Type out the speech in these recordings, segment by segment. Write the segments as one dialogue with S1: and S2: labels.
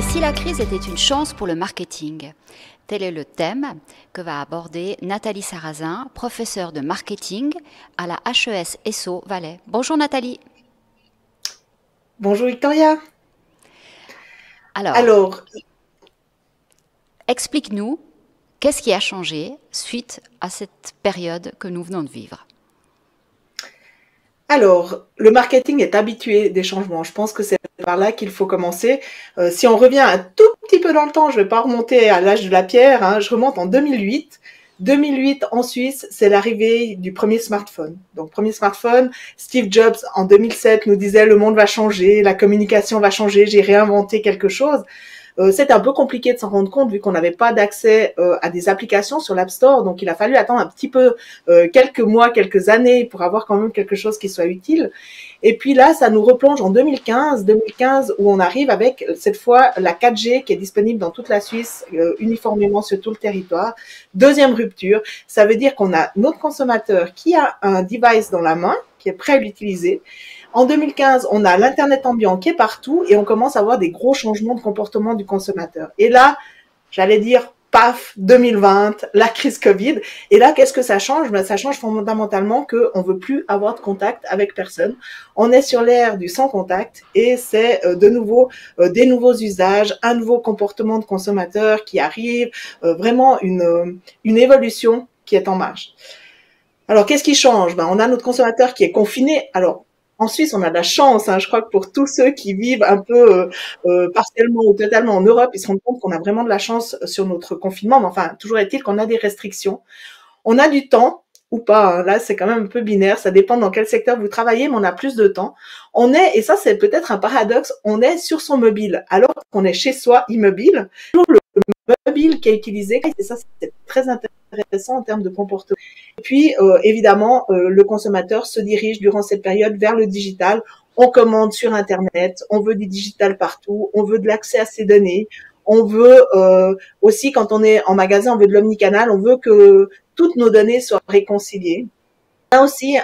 S1: Et si la crise était une chance pour le marketing? Tel est le thème que va aborder Nathalie Sarrazin, professeure de marketing à la HES Esso Valais. Bonjour Nathalie.
S2: Bonjour Victoria.
S1: Alors,
S2: Alors,
S1: explique-nous qu'est-ce qui a changé suite à cette période que nous venons de vivre.
S2: le marketing est habitué des changements. Je pense que c'est par là qu'il faut commencer. Si on revient un tout petit peu dans le temps, je ne vais pas remonter à l'âge de la pierre, hein, je remonte en 2008. 2008 en Suisse, c'est l'arrivée du premier smartphone. Donc, premier smartphone, Steve Jobs en 2007 nous disait le monde va changer, la communication va changer, j'ai réinventé quelque chose. C'était un peu compliqué de s'en rendre compte vu qu'on n'avait pas d'accès à des applications sur l'App Store. Donc, il a fallu attendre un petit peu, quelques mois, quelques années pour avoir quand même quelque chose qui soit utile. Et puis là, ça nous replonge en 2015 où on arrive avec cette fois la 4G qui est disponible dans toute la Suisse, uniformément sur tout le territoire. Deuxième rupture, ça veut dire qu'on a notre consommateur qui a un device dans la main, qui est prêt à l'utiliser. En 2015, on a l'Internet ambiant qui est partout et on commence à avoir des gros changements de comportement du consommateur. Et là, j'allais dire, paf, 2020, la crise Covid. Et là, qu'est-ce que ça change? Ben, ça change fondamentalement qu'on veut plus avoir de contact avec personne. On est sur l'ère du sans contact et c'est de nouveau des nouveaux usages, un nouveau comportement de consommateur qui arrive, vraiment une évolution qui est en marche. Alors, qu'est-ce qui change? Ben, on a notre consommateur qui est confiné. Alors, en Suisse, on a de la chance. Hein. Je crois que pour tous ceux qui vivent un peu partiellement ou totalement en Europe, ils se rendent compte qu'on a vraiment de la chance sur notre confinement. Mais enfin, toujours est-il qu'on a des restrictions. On a du temps ou pas. Hein. Là, c'est quand même un peu binaire. Ça dépend dans quel secteur vous travaillez, mais on a plus de temps. On est, et ça, c'est peut-être un paradoxe, on est sur son mobile alors qu'on est chez soi immobile. Toujours le mobile qui est utilisé. Et ça, c'est très intéressant en termes de comportement. Et puis, évidemment, le consommateur se dirige durant cette période vers le digital. On commande sur Internet, on veut du digital partout, on veut de l'accès à ses données, on veut aussi, quand on est en magasin, on veut de l'omnicanal, on veut que toutes nos données soient réconciliées. On a aussi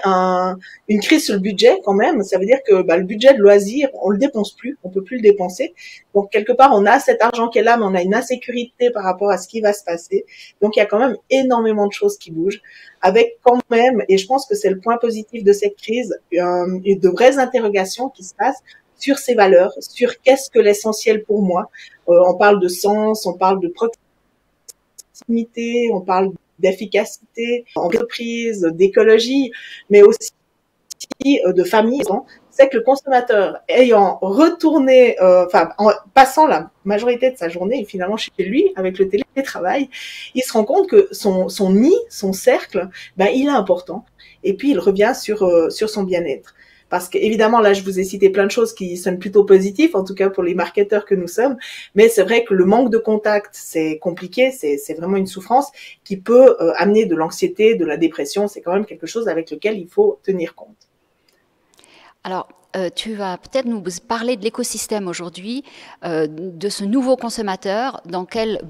S2: une crise sur le budget quand même. Ça veut dire que le budget de loisirs, on le dépense plus, on peut plus le dépenser. Donc quelque part, on a cet argent qui est là, mais on a une insécurité par rapport à ce qui va se passer. Donc il y a quand même énormément de choses qui bougent, avec quand même, et je pense que c'est le point positif de cette crise, de vraies interrogations qui se passent sur ces valeurs, sur qu'est-ce que l'essentiel pour moi. On parle de sens, on parle de proximité, on parle d'efficacité, d'entreprise, d'écologie, mais aussi de famille. C'est que le consommateur ayant retourné, en passant la majorité de sa journée finalement chez lui avec le télétravail, il se rend compte que son nid, son cercle, il est important. Et puis il revient sur son bien-être. Parce qu'évidemment, là, je vous ai cité plein de choses qui sonnent plutôt positives, en tout cas pour les marketeurs que nous sommes. Mais c'est vrai que le manque de contact, c'est compliqué, c'est vraiment une souffrance qui peut amener de l'anxiété, de la dépression. C'est quand même quelque chose avec lequel il faut tenir compte.
S1: Alors, tu vas peut-être nous parler de l'écosystème aujourd'hui, de ce nouveau consommateur, dans quelle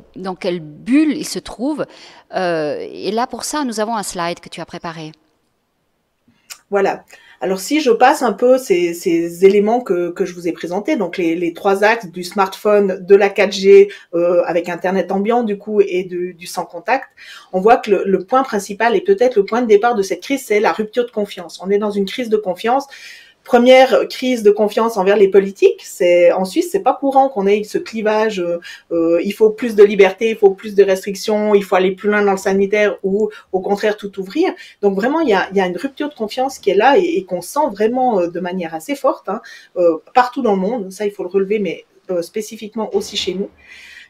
S1: bulle il se trouve. Et là, pour ça, nous avons un slide que tu as préparé.
S2: Voilà. Alors si je passe un peu ces éléments que je vous ai présentés, donc les trois axes du smartphone, de la 4G avec Internet ambiant du coup et du sans contact, on voit que le point principal et peut-être le point de départ de cette crise, c'est la rupture de confiance. On est dans une crise de confiance. Première crise de confiance envers les politiques. En Suisse, c'est pas courant qu'on ait ce clivage. Il faut plus de liberté, il faut plus de restrictions, il faut aller plus loin dans le sanitaire ou au contraire tout ouvrir. Donc vraiment, il y a une rupture de confiance qui est là et qu'on sent vraiment de manière assez forte partout dans le monde. Ça, il faut le relever, mais spécifiquement aussi chez nous.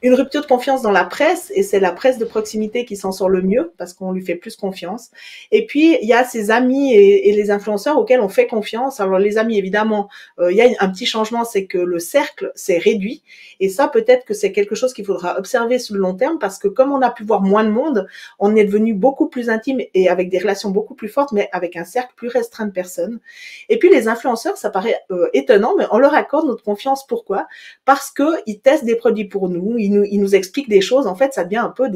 S2: Une rupture de confiance dans la presse, et c'est la presse de proximité qui s'en sort le mieux, parce qu'on lui fait plus confiance. Et puis, il y a ses amis et les influenceurs auxquels on fait confiance. Alors, les amis, évidemment, il y a un petit changement, c'est que le cercle s'est réduit. Et ça, peut-être que c'est quelque chose qu'il faudra observer sur le long terme, parce que comme on a pu voir moins de monde, on est devenu beaucoup plus intime et avec des relations beaucoup plus fortes, mais avec un cercle plus restreint de personnes. Et puis, les influenceurs, ça paraît étonnant, mais on leur accorde notre confiance. Pourquoi? Parce qu'ils testent des produits pour nous, ils nous expliquent des choses. En fait, ça devient un peu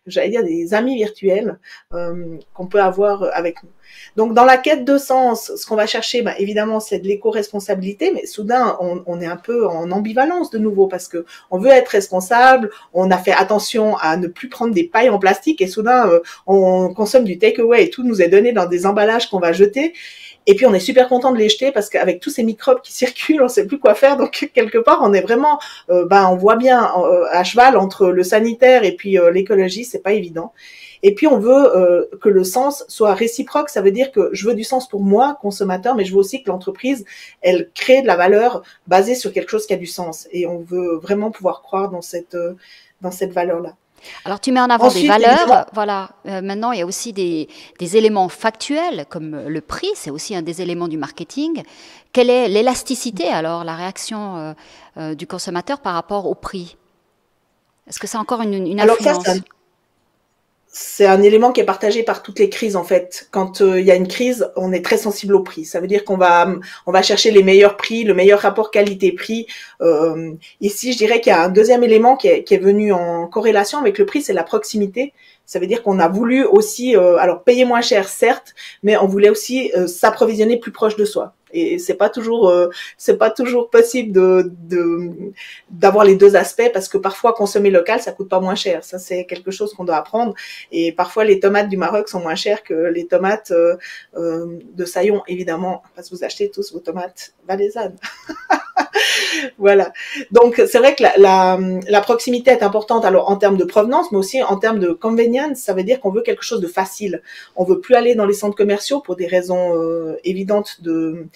S2: j'allais dire des amis virtuels qu'on peut avoir avec nous. Donc, dans la quête de sens, ce qu'on va chercher, bah, évidemment, c'est de l'éco-responsabilité, mais soudain, on est un peu en ambivalence de nouveau parce que on veut être responsable, on a fait attention à ne plus prendre des pailles en plastique et soudain, on consomme du take-away et tout nous est donné dans des emballages qu'on va jeter. Et puis on est super content de les jeter parce qu'avec tous ces microbes qui circulent, on sait plus quoi faire. Donc quelque part, on est vraiment, on voit bien à cheval entre le sanitaire et puis l'écologie, c'est pas évident. Et puis on veut que le sens soit réciproque. Ça veut dire que je veux du sens pour moi, consommateur, mais je veux aussi que l'entreprise, elle crée de la valeur basée sur quelque chose qui a du sens. Et on veut vraiment pouvoir croire dans cette valeur-là.
S1: Alors, tu mets en avant des
S2: Ensuite,
S1: valeurs, voilà. Maintenant, il y a aussi des éléments factuels, comme le prix, c'est aussi un des éléments du marketing. Quelle est l'élasticité, alors, la réaction du consommateur par rapport au prix? Est-ce que c'est encore une influence?
S2: Alors ça, c'est un élément qui est partagé par toutes les crises en fait. Quand il y a une crise, on est très sensible au prix. Ça veut dire qu'on va chercher les meilleurs prix, le meilleur rapport qualité-prix. Ici, je dirais qu'il y a un deuxième élément qui est venu en corrélation avec le prix, c'est la proximité. Ça veut dire qu'on a voulu aussi, alors payer moins cher certes, mais on voulait aussi s'approvisionner plus proche de soi. Et c'est pas toujours possible d'avoir les deux aspects parce que parfois consommer local ça coûte pas moins cher. Ça c'est quelque chose qu'on doit apprendre. Et parfois les tomates du Maroc sont moins chères que les tomates de Saillon évidemment parce que vous achetez tous vos tomates valaisannes. Voilà. Donc c'est vrai que la proximité est importante alors en termes de provenance, mais aussi en termes de convenience. Ça veut dire qu'on veut quelque chose de facile. On veut plus aller dans les centres commerciaux pour des raisons évidentes de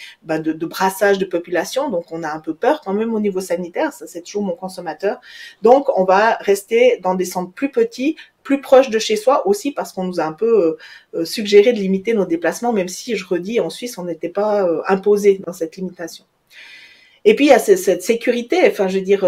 S2: brassage de population. Donc on a un peu peur quand même au niveau sanitaire. Ça c'est toujours mon consommateur. Donc on va rester dans des centres plus petits, plus proches de chez soi aussi parce qu'on nous a un peu suggéré de limiter nos déplacements, même si je redis en Suisse on n'était pas imposé dans cette limitation. Et puis il y a cette sécurité. Enfin, je veux dire,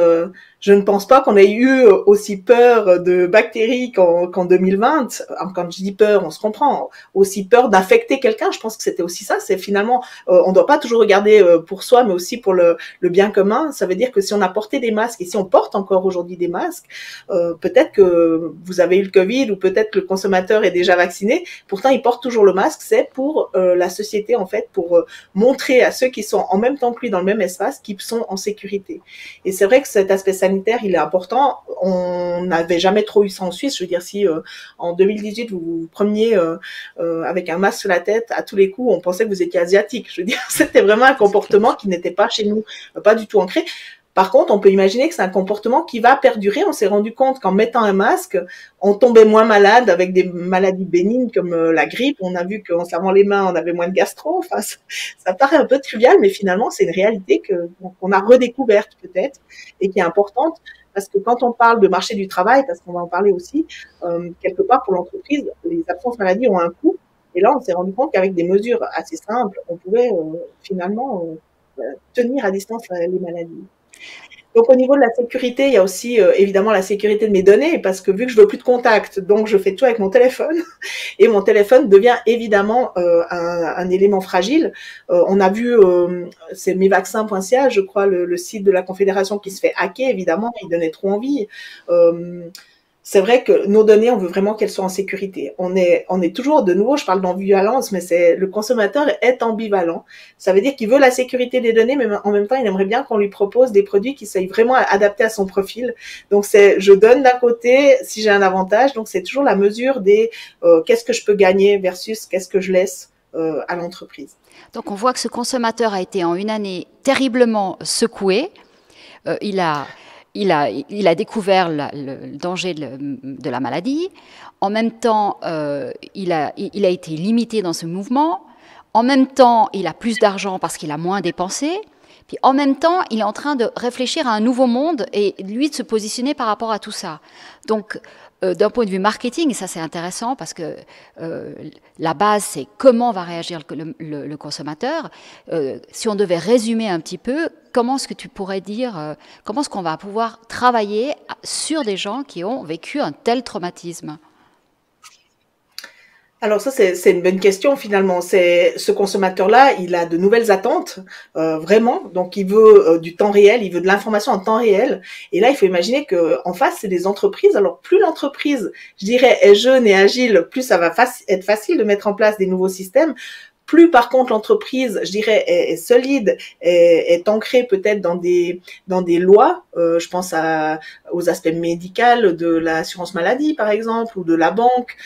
S2: je ne pense pas qu'on ait eu aussi peur de bactéries qu'en 2020. Quand je dis peur, on se comprend. Aussi peur d'infecter quelqu'un. Je pense que c'était aussi ça. C'est finalement, on ne doit pas toujours regarder pour soi, mais aussi pour le bien commun. Ça veut dire que si on a porté des masques et si on porte encore aujourd'hui des masques, peut-être que vous avez eu le Covid ou peut-être que le consommateur est déjà vacciné. Pourtant, il porte toujours le masque. C'est pour la société en fait, pour montrer à ceux qui sont en même temps que lui dans le même espace qu'ils sont en sécurité. Et c'est vrai que cet aspect sanitaire, il est important. On n'avait jamais trop eu ça en Suisse. Je veux dire, si en 2018, vous vous promeniez avec un masque sur la tête, à tous les coups, on pensait que vous étiez asiatique. Je veux dire, c'était vraiment un comportement qui n'était pas chez nous, pas du tout ancré. Par contre, on peut imaginer que c'est un comportement qui va perdurer. On s'est rendu compte qu'en mettant un masque, on tombait moins malade avec des maladies bénignes comme la grippe. On a vu qu'en se lavant les mains, on avait moins de gastro. Enfin, ça paraît un peu trivial, mais finalement, c'est une réalité qu'on a redécouverte peut-être et qui est importante. Parce que quand on parle de marché du travail, parce qu'on va en parler aussi, quelque part pour l'entreprise, les absences maladie ont un coût. Et là, on s'est rendu compte qu'avec des mesures assez simples, on pouvait finalement tenir à distance les maladies. Donc au niveau de la sécurité, il y a aussi évidemment la sécurité de mes données parce que vu que je veux plus de contact, donc je fais tout avec mon téléphone et mon téléphone devient évidemment un élément fragile. On a vu, c'est mesvaccins.ca, je crois, le site de la Confédération qui se fait hacker, évidemment, il donnait trop envie. C'est vrai que nos données, on veut vraiment qu'elles soient en sécurité. On est toujours, de nouveau, je parle d'ambivalence, mais le consommateur est ambivalent. Ça veut dire qu'il veut la sécurité des données, mais en même temps, il aimerait bien qu'on lui propose des produits qui soient vraiment adaptés à son profil. Donc, je donne d'un côté si j'ai un avantage. Donc, c'est toujours la mesure des qu'est-ce que je peux gagner versus qu'est-ce que je laisse à l'entreprise.
S1: Donc, on voit que ce consommateur a été en une année terriblement secoué. Il a découvert le danger de la maladie. En même temps, il a été limité dans ce mouvement. En même temps, il a plus d'argent parce qu'il a moins dépensé. Puis en même temps, il est en train de réfléchir à un nouveau monde et lui de se positionner par rapport à tout ça. Donc, d'un point de vue marketing, et ça c'est intéressant parce que la base c'est comment va réagir le consommateur. Si on devait résumer un petit peu, comment est-ce que tu pourrais dire, comment est-ce qu'on va pouvoir travailler sur des gens qui ont vécu un tel traumatisme?
S2: Alors ça, c'est une bonne question finalement. C'est ce consommateur-là, il a de nouvelles attentes, vraiment. Donc il veut du temps réel, il veut de l'information en temps réel. Et là, il faut imaginer que en face, c'est des entreprises. Alors plus l'entreprise, je dirais, est jeune et agile, plus ça va être facile de mettre en place des nouveaux systèmes. Plus par contre l'entreprise, je dirais, est solide, est ancrée peut-être dans des lois. Je pense aux aspects médicaux de l'assurance maladie par exemple ou de la banque.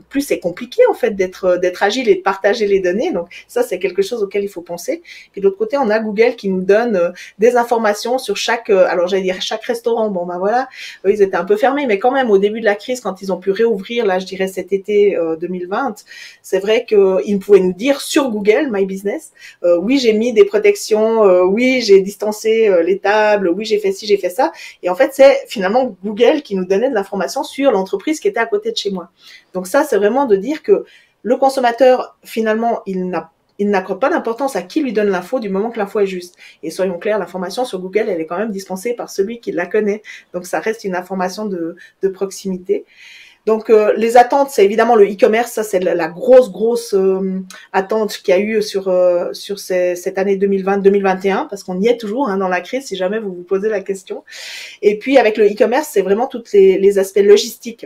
S2: Plus c'est compliqué en fait d'être agile et de partager les données. Donc ça c'est quelque chose auquel il faut penser. Puis de l'autre côté on a Google qui nous donne des informations sur chaque, alors j'allais dire chaque restaurant. Bon ben voilà, eux, ils étaient un peu fermés, mais quand même au début de la crise quand ils ont pu réouvrir là, je dirais cet été 2020, c'est vrai qu'ils pouvaient nous dire sur Google My Business, oui j'ai mis des protections, oui j'ai distancé les tables, oui j'ai fait ci, j'ai fait ça. Et en fait c'est finalement Google qui nous donnait de l'information sur l'entreprise qui était à côté de chez moi. Donc ça c'est vraiment de dire que le consommateur finalement il n'accorde pas d'importance à qui lui donne l'info du moment que l'info est juste. Et soyons clairs, l'information sur Google, elle est quand même dispensée par celui qui la connaît. Donc ça reste une information de proximité. Donc les attentes, c'est évidemment le e-commerce, ça c'est la grosse attente qu'il y a eu sur cette année 2020-2021, parce qu'on y est toujours dans la crise, si jamais vous vous posez la question. Et puis avec le e-commerce, c'est vraiment tous les aspects logistiques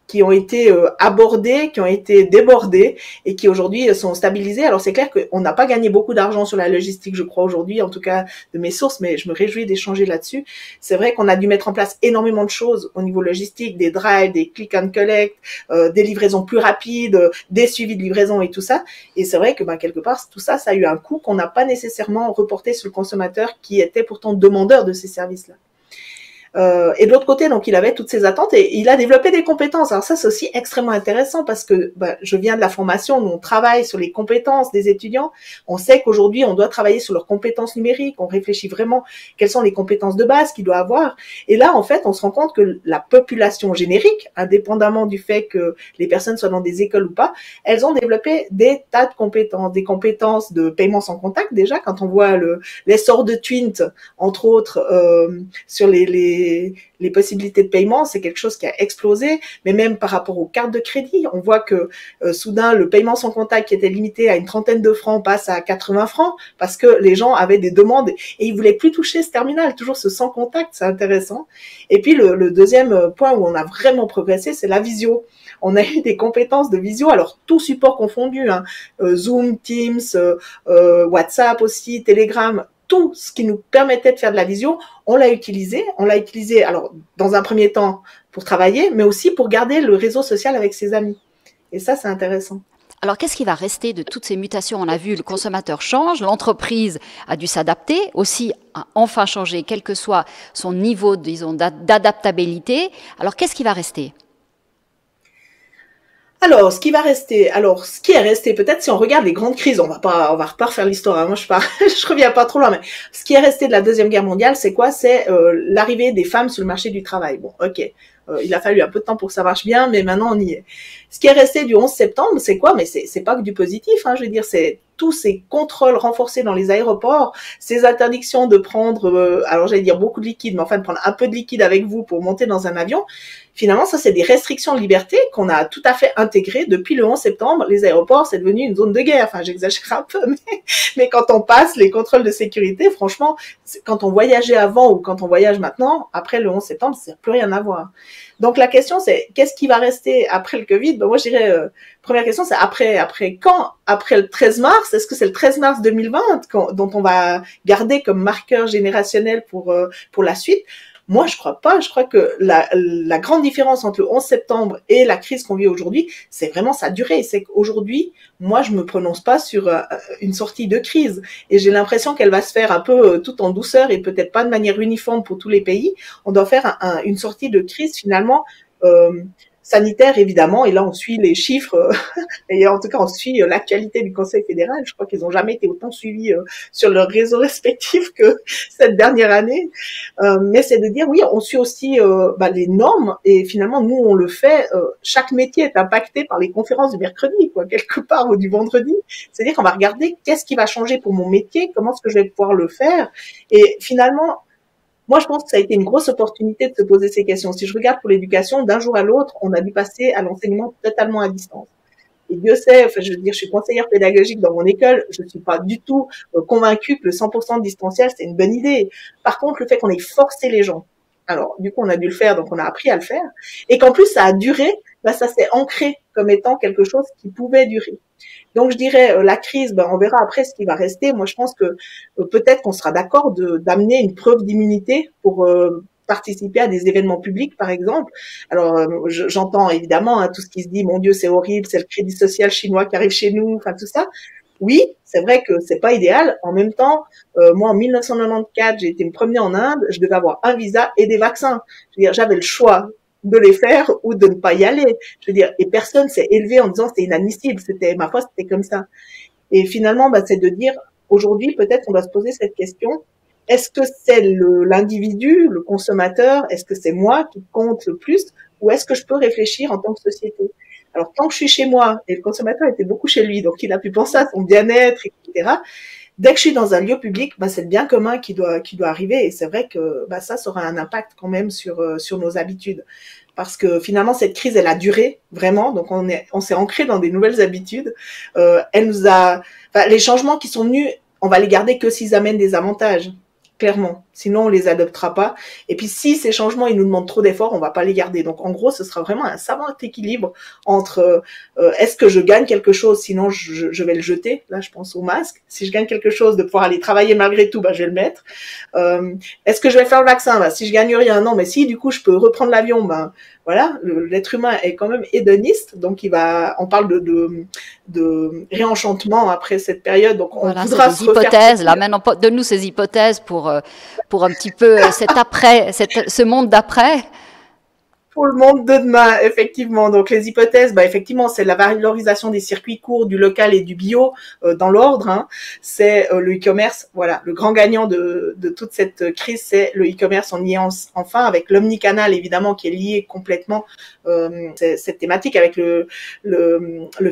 S2: qui ont été abordés, qui ont été débordés et qui aujourd'hui sont stabilisés. Alors c'est clair qu'on n'a pas gagné beaucoup d'argent sur la logistique, je crois aujourd'hui, en tout cas de mes sources, mais je me réjouis d'échanger là-dessus. C'est vrai qu'on a dû mettre en place énormément de choses au niveau logistique, des drives, des click and collect, des livraisons plus rapides, des suivis de livraison et tout ça. Et c'est vrai que quelque part, tout ça, ça a eu un coût qu'on n'a pas nécessairement reporté sur le consommateur qui était pourtant demandeur de ces services-là. Et de l'autre côté, donc il avait toutes ces attentes et il a développé des compétences. Alors ça, c'est aussi extrêmement intéressant parce que je viens de la formation, nous on travaille sur les compétences des étudiants. On sait qu'aujourd'hui, on doit travailler sur leurs compétences numériques. On réfléchit vraiment quelles sont les compétences de base qu'il doit avoir. Et là, en fait, on se rend compte que la population générique, indépendamment du fait que les personnes soient dans des écoles ou pas, elles ont développé des tas de compétences, des compétences de paiement sans contact déjà. Quand on voit l'essor de Twint, entre autres, sur les possibilités de paiement, c'est quelque chose qui a explosé, mais même par rapport aux cartes de crédit, on voit que soudain, le paiement sans contact qui était limité à une trentaine de francs passe à 80 francs parce que les gens avaient des demandes et ils voulaient plus toucher ce terminal, toujours ce sans contact, c'est intéressant. Et puis le deuxième point où on a vraiment progressé, c'est la visio. On a eu des compétences de visio, alors tout support confondu, Zoom, Teams, WhatsApp aussi, Telegram, tout ce qui nous permettait de faire de la visio, on l'a utilisé. On l'a utilisé, alors, dans un premier temps, pour travailler, mais aussi pour garder le réseau social avec ses amis. Et ça, c'est intéressant.
S1: Alors, qu'est-ce qui va rester de toutes ces mutations? On a vu, le consommateur change, l'entreprise a dû s'adapter, aussi a enfin changé, quel que soit son niveau, disons, d'adaptabilité. Alors, qu'est-ce qui va rester?
S2: Alors, ce qui est resté, peut-être si on regarde les grandes crises, on va pas refaire l'histoire. Moi, je reviens pas trop loin, mais ce qui est resté de la Deuxième Guerre mondiale, c'est quoi? C'est l'arrivée des femmes sur le marché du travail. Bon, ok, il a fallu un peu de temps pour que ça marche bien, mais maintenant on y est. Ce qui est resté du 11 septembre, c'est quoi? Mais c'est pas que du positif, je veux dire, c'est tous ces contrôles renforcés dans les aéroports, ces interdictions de prendre, alors j'allais dire beaucoup de liquide, mais enfin de prendre un peu de liquide avec vous pour monter dans un avion. Finalement, ça, c'est des restrictions de liberté qu'on a tout à fait intégrées depuis le 11 septembre. Les aéroports, c'est devenu une zone de guerre. Enfin, j'exagère un peu, mais quand on passe les contrôles de sécurité, franchement, quand on voyageait avant ou quand on voyage maintenant, après le 11 septembre, ça n'a plus rien à voir. Donc, la question, c'est qu'est-ce qui va rester après le Covid? Moi, je dirais, première question, c'est après quand? Après le 13 mars? Est-ce que c'est le 13 mars 2020 dont on va garder comme marqueur générationnel pour la suite? Moi, je crois pas. Je crois que la grande différence entre le 11 septembre et la crise qu'on vit aujourd'hui, c'est vraiment sa durée. C'est qu'aujourd'hui, moi, je me prononce pas sur une sortie de crise. Et j'ai l'impression qu'elle va se faire un peu tout en douceur et peut-être pas de manière uniforme pour tous les pays. On doit faire une sortie de crise finalement sanitaire, évidemment. Et là, on suit les chiffres. Et en tout cas, on suit l'actualité du Conseil fédéral. Je crois qu'ils n'ont jamais été autant suivis sur leurs réseaux respectifs que cette dernière année. Mais c'est de dire, oui, on suit aussi les normes et finalement, nous, on le fait. Chaque métier est impacté par les conférences du mercredi, quoi, quelque part, ou du vendredi. C'est-à-dire qu'on va regarder qu'est-ce qui va changer pour mon métier, comment est-ce que je vais pouvoir le faire. Et finalement, moi, je pense que ça a été une grosse opportunité de se poser ces questions. Si je regarde pour l'éducation, d'un jour à l'autre, on a dû passer à l'enseignement totalement à distance. Et Dieu sait, enfin, je veux dire, je suis conseillère pédagogique dans mon école, je ne suis pas du tout convaincue que le 100% de distanciel, c'est une bonne idée. Par contre, le fait qu'on ait forcé les gens, alors du coup, on a dû le faire, donc on a appris à le faire, et qu'en plus, ça a duré, bah, ça s'est ancré comme étant quelque chose qui pouvait durer. Donc je dirais la crise, ben, on verra après ce qui va rester. Moi je pense que peut-être qu'on sera d'accord d'amener une preuve d'immunité pour participer à des événements publics par exemple. Alors j'entends évidemment hein, tout ce qui se dit mon Dieu c'est horrible, c'est le crédit social chinois qui arrive chez nous, enfin tout ça. Oui, c'est vrai que c'est pas idéal. En même temps, moi en 1994, j'ai été me promener en Inde, je devais avoir un visa et des vaccins. Je veux dire, j'avais le choix de les faire ou de ne pas y aller. Je veux dire, et personne s'est élevé en disant c'était inadmissible. C'était ma foi, c'était comme ça. Et finalement, bah, c'est de dire aujourd'hui peut-être on doit se poser cette question. Est-ce que c'est l'individu, le consommateur, est-ce que c'est moi qui compte le plus, ou est-ce que je peux réfléchir en tant que société? Alors tant que je suis chez moi, et le consommateur était beaucoup chez lui, donc il a pu penser à son bien-être, etc. Dès que je suis dans un lieu public, bah, c'est le bien commun qui doit arriver. Et c'est vrai que bah, ça aura un impact quand même sur nos habitudes. Parce que finalement, cette crise, elle a duré vraiment. Donc, on s'est ancré dans des nouvelles habitudes. Elle nous a, enfin, les changements qui sont venus, on va les garder que s'ils amènent des avantages. Clairement. Sinon, on les adoptera pas. Et puis, si ces changements, ils nous demandent trop d'efforts, on va pas les garder. Donc, en gros, ce sera vraiment un savant équilibre entre est-ce que je gagne quelque chose, sinon je vais le jeter. Là, je pense au masque. Si je gagne quelque chose de pouvoir aller travailler malgré tout, bah, je vais le mettre. Est-ce que je vais faire le vaccin? Bah, si je gagne rien, non. Mais si, du coup, je peux reprendre l'avion, ben voilà, l'être humain est quand même hédoniste, donc on parle de réenchantement après cette période. Donc on
S1: voilà,
S2: voudra
S1: c'est des hypothèses. Là, maintenant, donne-nous ces hypothèses pour un petit peu ce monde d'après.
S2: Pour le monde de demain, effectivement. Donc les hypothèses, bah effectivement, c'est la valorisation des circuits courts, du local et du bio dans l'ordre. Hein. C'est le e-commerce. Voilà, le grand gagnant de toute cette crise, c'est le e-commerce. On y est enfin avec l'omnicanal évidemment qui est lié complètement cette thématique avec le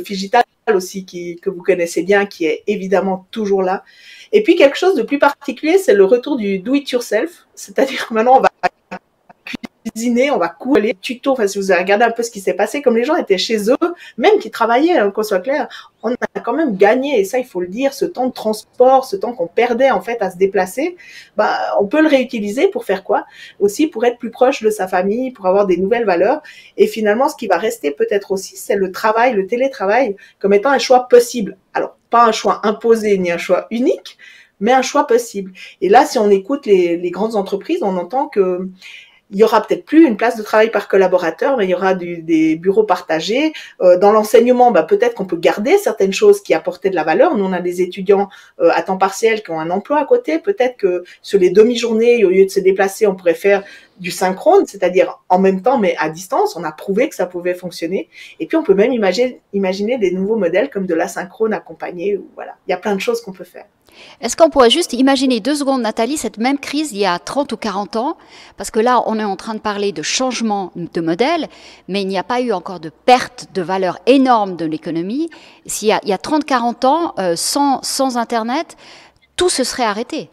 S2: phygital aussi que vous connaissez bien, qui est évidemment toujours là. Et puis quelque chose de plus particulier, c'est le retour du do it yourself, c'est-à-dire que maintenant on va cuisiner, on va couler les tutos. Enfin, si vous avez regardé un peu ce qui s'est passé, comme les gens étaient chez eux, même qui travaillaient, hein, qu'on soit clair, on a quand même gagné, et ça, il faut le dire, ce temps de transport, ce temps qu'on perdait, en fait, à se déplacer, bah, on peut le réutiliser pour faire quoi? Aussi pour être plus proche de sa famille, pour avoir des nouvelles valeurs. Et finalement, ce qui va rester peut-être aussi, c'est le travail, le télétravail, comme étant un choix possible. Alors, pas un choix imposé, ni un choix unique, mais un choix possible. Et là, si on écoute les grandes entreprises, on entend que il y aura peut-être plus une place de travail par collaborateur, mais il y aura des bureaux partagés. Dans l'enseignement, bah, peut-être qu'on peut garder certaines choses qui apportaient de la valeur. Nous, on a des étudiants à temps partiel qui ont un emploi à côté. Peut-être que sur les demi-journées, au lieu de se déplacer, on pourrait faire du synchrone, c'est-à-dire en même temps, mais à distance. On a prouvé que ça pouvait fonctionner. Et puis, on peut même imaginer des nouveaux modèles comme de l'asynchrone accompagné. Voilà, il y a plein de choses qu'on peut faire.
S1: Est-ce qu'on pourrait juste imaginer 2 secondes, Nathalie, cette même crise il y a 30 ou 40 ans? Parce que là, on est en train de parler de changement de modèle, mais il n'y a pas eu encore de perte de valeur énorme de l'économie. Il y a 30-40 ans, sans Internet, tout se serait arrêté.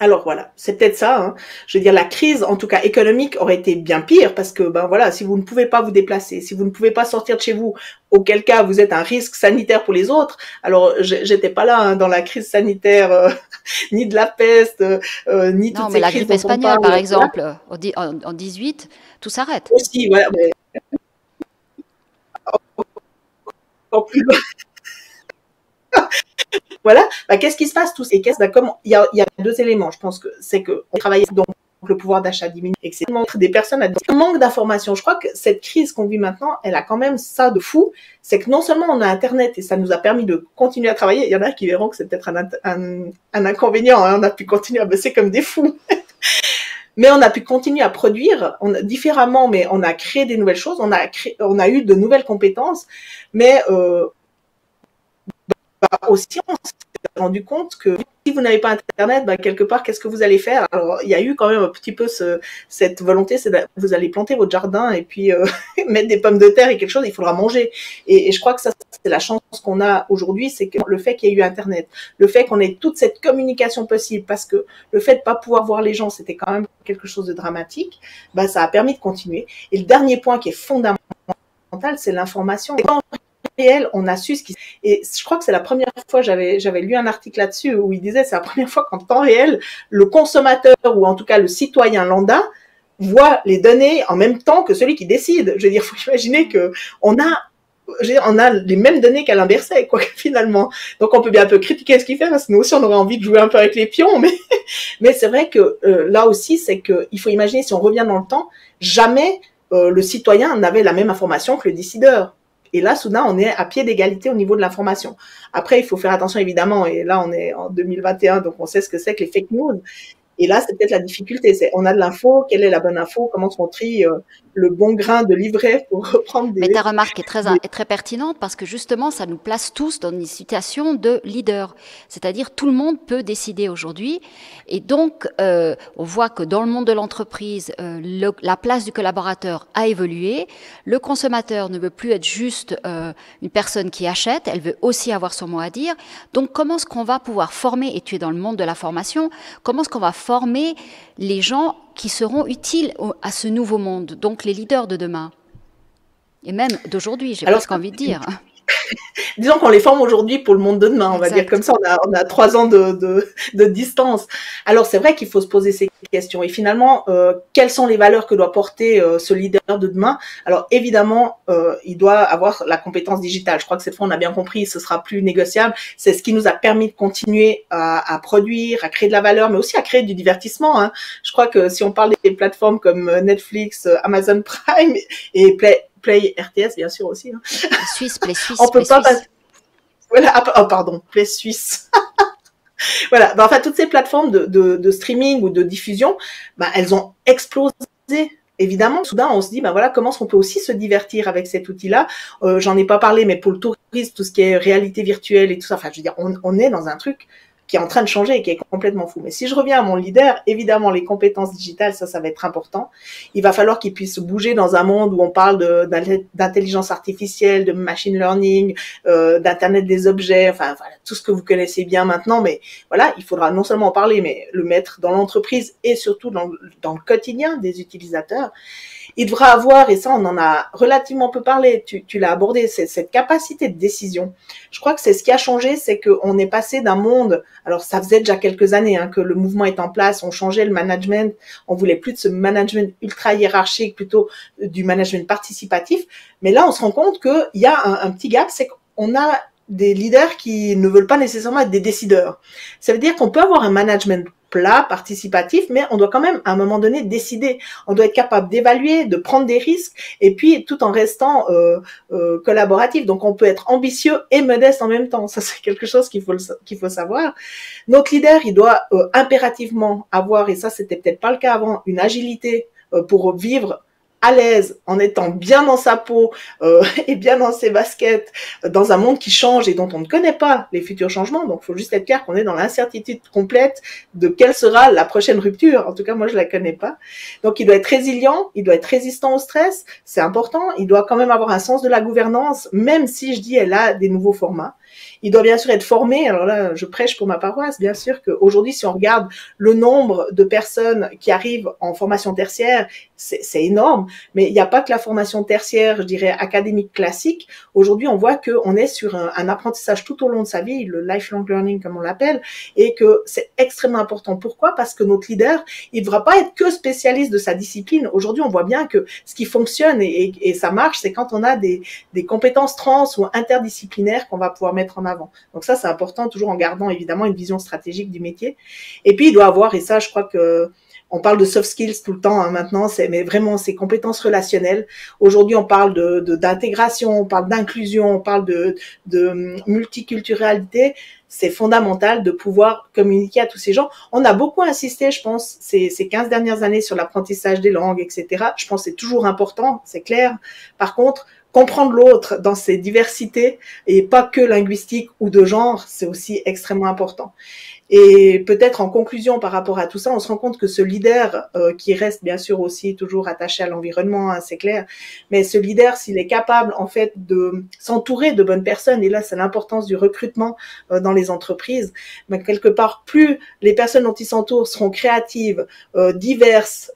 S2: Alors voilà, c'est peut-être ça. Hein. Je veux dire, la crise, en tout cas économique, aurait été bien pire parce que, ben voilà, si vous ne pouvez pas vous déplacer, si vous ne pouvez pas sortir de chez vous, auquel cas vous êtes un risque sanitaire pour les autres. Alors, j'étais pas là hein, dans la crise sanitaire, ni de la peste, ni toutes ces crises.
S1: Non, mais la grippe espagnole, par exemple, en 18, tout s'arrête.
S2: Aussi, voilà. Mais... encore plus loin. Voilà, bah, qu'est-ce qui se passe tous et qu'est-ce, bah, comme il y a 2 éléments, je pense que c'est que on travaille donc le pouvoir d'achat diminue et que c'est des personnes à manque d'informations. Je crois que cette crise qu'on vit maintenant, elle a quand même ça de fou, c'est que non seulement on a Internet et ça nous a permis de continuer à travailler, il y en a qui verront que c'est peut-être un inconvénient, hein, on a pu continuer à bosser comme des fous. Mais on a pu continuer à produire différemment, mais on a créé des nouvelles choses, on a eu de nouvelles compétences, mais bah, aussi on s'est rendu compte que si vous n'avez pas Internet, bah, quelque part, qu'est-ce que vous allez faire? Alors, il y a eu quand même un petit peu cette volonté, c'est vous allez planter votre jardin et puis mettre des pommes de terre et quelque chose, il faudra manger. Et je crois que ça, c'est la chance qu'on a aujourd'hui, c'est que le fait qu'il y ait eu Internet, le fait qu'on ait toute cette communication possible, parce que le fait de pas pouvoir voir les gens, c'était quand même quelque chose de dramatique, bah, ça a permis de continuer. Et le dernier point qui est fondamental, c'est l'information. En réel, on a su ce qui... Et je crois que c'est la première fois, j'avais lu un article là-dessus où il disait, c'est la première fois qu'en temps réel, le consommateur, ou en tout cas le citoyen lambda, voit les données en même temps que celui qui décide. Je veux dire, faut imaginer que on a les mêmes données qu'à l'inversé, quoi, finalement. Donc, on peut bien un peu critiquer ce qu'il fait, parce que nous aussi, on aurait envie de jouer un peu avec les pions, mais c'est vrai que là aussi, c'est que il faut imaginer, si on revient dans le temps, jamais le citoyen n'avait la même information que le décideur. Et là, soudain, on est à pied d'égalité au niveau de l'information. Après, il faut faire attention, évidemment, et là, on est en 2021, donc on sait ce que c'est que les fake news. Et là, c'est peut-être la difficulté. On a de l'info, quelle est la bonne info, comment on trie le bon grain de livret pour reprendre des...
S1: Mais ta remarque est très pertinente parce que justement, ça nous place tous dans une situation de leader. C'est-à-dire, tout le monde peut décider aujourd'hui. Et donc, on voit que dans le monde de l'entreprise, la place du collaborateur a évolué. Le consommateur ne veut plus être juste une personne qui achète, elle veut aussi avoir son mot à dire. Donc, comment est-ce qu'on va pouvoir former, et tu es dans le monde de la formation, comment est-ce qu'on va former les gens qui seront utiles à ce nouveau monde, donc les leaders de demain et même d'aujourd'hui, j'ai presque envie de dire.
S2: Disons qu'on les forme aujourd'hui pour le monde de demain, on va dire comme ça, on a 3 ans de distance. Alors c'est vrai qu'il faut se poser ces questions et finalement, quelles sont les valeurs que doit porter ce leader de demain? Alors évidemment, il doit avoir la compétence digitale. Je crois que cette fois on a bien compris, ce sera plus négociable. C'est ce qui nous a permis de continuer à produire, à créer de la valeur, mais aussi à créer du divertissement. Hein. Je crois que si on parle des plateformes comme Netflix, Amazon Prime et Play RTS, bien sûr aussi. Hein.
S1: Play Suisse.
S2: On peut pas passer. Voilà, oh pardon, Play Suisse. Voilà, ben, enfin toutes ces plateformes de streaming ou de diffusion, ben, elles ont explosé. Évidemment, soudain, on se dit, ben voilà, comment est-ce qu'on peut aussi se divertir avec cet outil-là. J'en ai pas parlé, mais pour le tourisme, tout ce qui est réalité virtuelle et tout ça, enfin, je veux dire, on est dans un truc qui est en train de changer et qui est complètement fou. Mais si je reviens à mon leader, évidemment, les compétences digitales, ça va être important. Il va falloir qu'il puisse bouger dans un monde où on parle d'intelligence artificielle, de machine learning, d'internet des objets, enfin, voilà, tout ce que vous connaissez bien maintenant. Mais voilà, il faudra non seulement en parler, mais le mettre dans l'entreprise et surtout dans le quotidien des utilisateurs. Il devra avoir, et ça on en a relativement peu parlé, tu l'as abordé, c'est cette capacité de décision. Je crois que c'est ce qui a changé, c'est qu'on est passé d'un monde, alors ça faisait déjà quelques années hein, que le mouvement est en place, on changeait le management, on voulait plus de ce management ultra hiérarchique, plutôt du management participatif, mais là on se rend compte qu'il y a un petit gap, c'est qu'on a des leaders qui ne veulent pas nécessairement être des décideurs. Ça veut dire qu'on peut avoir un management plat, participatif, mais on doit quand même à un moment donné décider. On doit être capable d'évaluer, de prendre des risques, et puis tout en restant collaboratif. Donc on peut être ambitieux et modeste en même temps. Ça c'est quelque chose qu'il faut savoir. Notre leader, il doit impérativement avoir, et ça c'était peut-être pas le cas avant, une agilité pour vivre à l'aise, en étant bien dans sa peau et bien dans ses baskets, dans un monde qui change et dont on ne connaît pas les futurs changements. Donc, il faut juste être clair qu'on est dans l'incertitude complète de quelle sera la prochaine rupture. En tout cas, moi, je la connais pas. Donc, il doit être résilient, il doit être résistant au stress, c'est important. Il doit quand même avoir un sens de la gouvernance, même si je dis elle a des nouveaux formats. Il doit bien sûr être formé. Alors là, je prêche pour ma paroisse. Bien sûr qu'aujourd'hui, si on regarde le nombre de personnes qui arrivent en formation tertiaire, c'est énorme. Mais il n'y a pas que la formation tertiaire, je dirais, académique classique. Aujourd'hui, on voit qu'on est sur un apprentissage tout au long de sa vie, le lifelong learning comme on l'appelle, et que c'est extrêmement important. Pourquoi? Parce que notre leader, il ne devra pas être que spécialiste de sa discipline. Aujourd'hui, on voit bien que ce qui fonctionne et ça marche, c'est quand on a des compétences trans ou interdisciplinaires qu'on va pouvoir mettre en avant. Donc ça, c'est important, toujours en gardant évidemment une vision stratégique du métier. Et puis, il doit avoir, et ça, je crois que on parle de soft skills tout le temps hein, maintenant, mais vraiment ces compétences relationnelles. Aujourd'hui, on parle d'intégration, on parle d'inclusion, on parle de multiculturalité. C'est fondamental de pouvoir communiquer à tous ces gens. On a beaucoup insisté, je pense, ces 15 dernières années sur l'apprentissage des langues, etc. Je pense que c'est toujours important, c'est clair. Par contre, comprendre l'autre dans ses diversités et pas que linguistique ou de genre, c'est aussi extrêmement important. Et peut-être en conclusion par rapport à tout ça, on se rend compte que ce leader, qui reste bien sûr aussi toujours attaché à l'environnement, hein, c'est clair, mais ce leader, s'il est capable en fait de s'entourer de bonnes personnes, et là c'est l'importance du recrutement dans les entreprises, mais quelque part plus les personnes dont il s'entoure seront créatives, diverses,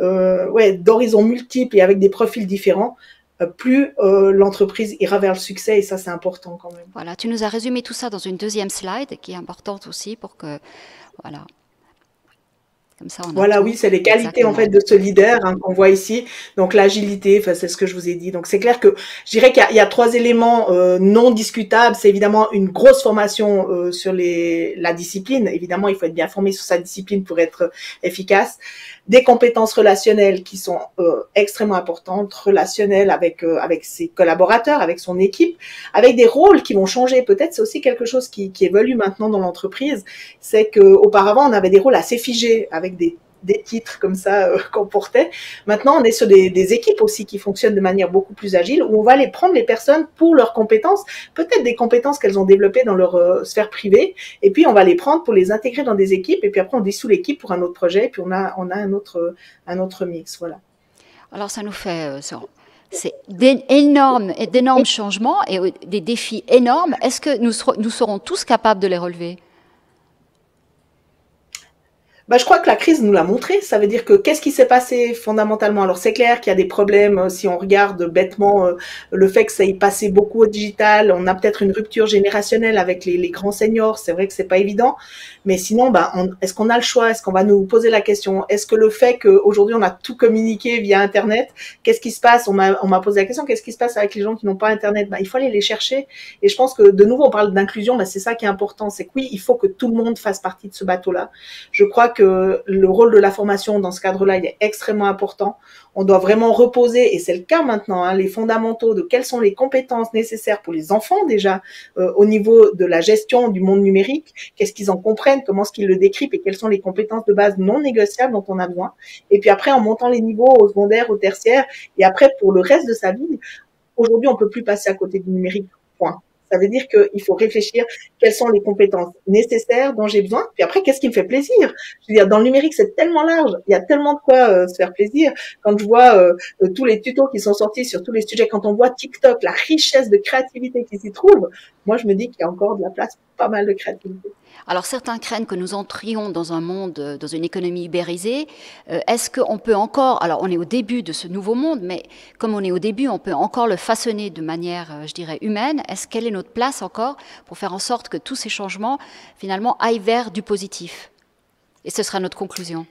S2: d'horizons multiples et avec des profils différents, plus l'entreprise ira vers le succès, et ça c'est important quand même.
S1: Voilà, tu nous as résumé tout ça dans une deuxième slide qui est importante aussi pour que, voilà, comme ça on a
S2: Voilà,
S1: tout.
S2: oui, c'est les qualités en
S1: Exactement.
S2: fait de ce leader qu'on voit ici. Donc l'agilité, enfin, c'est ce que je vous ai dit. Donc c'est clair que je dirais qu'il y a trois éléments non discutables. C'est évidemment une grosse formation sur la discipline. Évidemment, il faut être bien formé sur sa discipline pour être efficace. Des compétences relationnelles qui sont extrêmement importantes, relationnelles avec ses collaborateurs, avec son équipe, avec des rôles qui vont changer. Peut-être c'est aussi quelque chose qui évolue maintenant dans l'entreprise. C'est que auparavant on avait des rôles assez figés avec des titres comme ça qu'on portait. Maintenant, on est sur des équipes aussi qui fonctionnent de manière beaucoup plus agile, où on va aller prendre les personnes pour leurs compétences, peut-être des compétences qu'elles ont développées dans leur sphère privée, et puis on va les prendre pour les intégrer dans des équipes, et puis après on dissout l'équipe pour un autre projet, et puis on a un autre mix, voilà.
S1: Alors ça nous fait, c'est d'énormes changements et des défis énormes. Est-ce que nous serons tous capables de les relever?
S2: Bah, je crois que la crise nous l'a montré. Ça veut dire que qu'est-ce qui s'est passé fondamentalement? Alors c'est clair qu'il y a des problèmes si on regarde bêtement le fait que ça ait passé beaucoup au digital. On a peut-être une rupture générationnelle avec les grands seniors. C'est vrai que c'est pas évident. Mais sinon, bah, est-ce qu'on a le choix? Est-ce qu'on va nous poser la question? Est-ce que le fait qu'aujourd'hui on a tout communiqué via Internet, qu'est-ce qui se passe? On m'a posé la question, qu'est-ce qui se passe avec les gens qui n'ont pas Internet? Bah, il faut aller les chercher. Et je pense que de nouveau on parle d'inclusion. Bah, c'est ça qui est important. C'est que oui, il faut que tout le monde fasse partie de ce bateau-là. Je crois que le rôle de la formation dans ce cadre-là, il est extrêmement important. On doit vraiment reposer, et c'est le cas maintenant, les fondamentaux de quelles sont les compétences nécessaires pour les enfants déjà au niveau de la gestion du monde numérique, qu'est-ce qu'ils en comprennent, comment est-ce qu'ils le décryptent et quelles sont les compétences de base non négociables dont on a besoin. Et puis après, en montant les niveaux au secondaire, au tertiaire, et après pour le reste de sa vie, aujourd'hui, on peut plus passer à côté du numérique. Point. Ça veut dire qu'il faut réfléchir quelles sont les compétences nécessaires dont j'ai besoin. Puis après, qu'est-ce qui me fait plaisir? Je veux dire, dans le numérique, c'est tellement large. Il y a tellement de quoi se faire plaisir. Quand je vois tous les tutos qui sont sortis sur tous les sujets, quand on voit TikTok, la richesse de créativité qui s'y trouve, moi, je me dis qu'il y a encore de la place pour pas mal de créativité.
S1: Alors certains craignent que nous entrions dans un monde, dans une économie ubérisée. Est-ce qu'on peut encore, alors on est au début de ce nouveau monde, mais comme on est au début, on peut encore le façonner de manière, je dirais, humaine. Quelle est notre place encore pour faire en sorte que tous ces changements, finalement, aillent vers du positif? Et ce sera notre conclusion.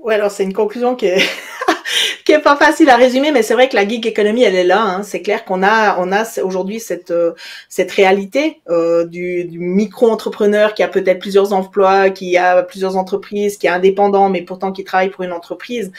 S2: Ouais, alors c'est une conclusion qui est qui est pas facile à résumer, mais c'est vrai que la gig economy, elle est là. Hein. C'est clair qu'on a aujourd'hui cette réalité du micro-entrepreneur qui a peut-être plusieurs emplois, qui a plusieurs entreprises, qui est indépendant, mais pourtant qui travaille pour une entreprise.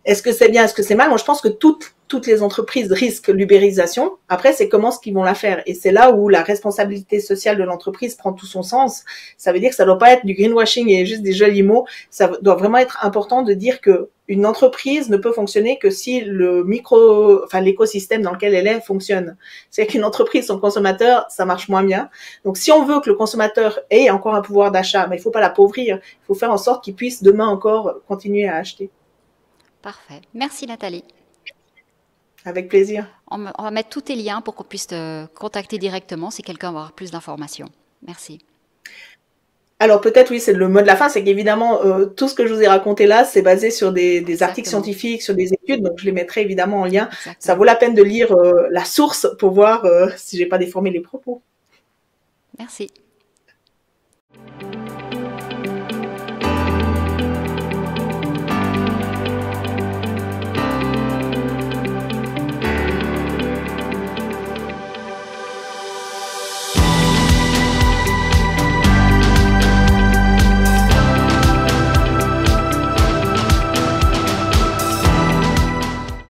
S2: Est-ce que c'est bien, est-ce que c'est mal? Moi, je pense que toutes les entreprises risquent l'ubérisation. Après, c'est comment ce qu'ils vont la faire. Et c'est là où la responsabilité sociale de l'entreprise prend tout son sens. Ça veut dire que ça doit pas être du greenwashing et juste des jolis mots. Ça doit vraiment être important de dire que une entreprise ne peut fonctionner que si l'écosystème dans lequel elle est fonctionne. C'est-à-dire qu'une entreprise, son consommateur, ça marche moins bien. Donc, si on veut que le consommateur ait encore un pouvoir d'achat, mais il faut pas l'appauvrir. Il faut faire en sorte qu'il puisse demain encore continuer à acheter.
S1: Parfait. Merci Nathalie.
S2: Avec plaisir.
S1: On va mettre tous tes liens pour qu'on puisse te contacter directement si quelqu'un va avoir plus d'informations. Merci.
S2: Alors peut-être oui, c'est le mot de la fin, c'est qu'évidemment tout ce que je vous ai raconté là, c'est basé sur des articles scientifiques, sur des études, donc je les mettrai évidemment en lien. Exactement. Ça vaut la peine de lire la source pour voir si j'ai pas déformé les propos.
S1: Merci.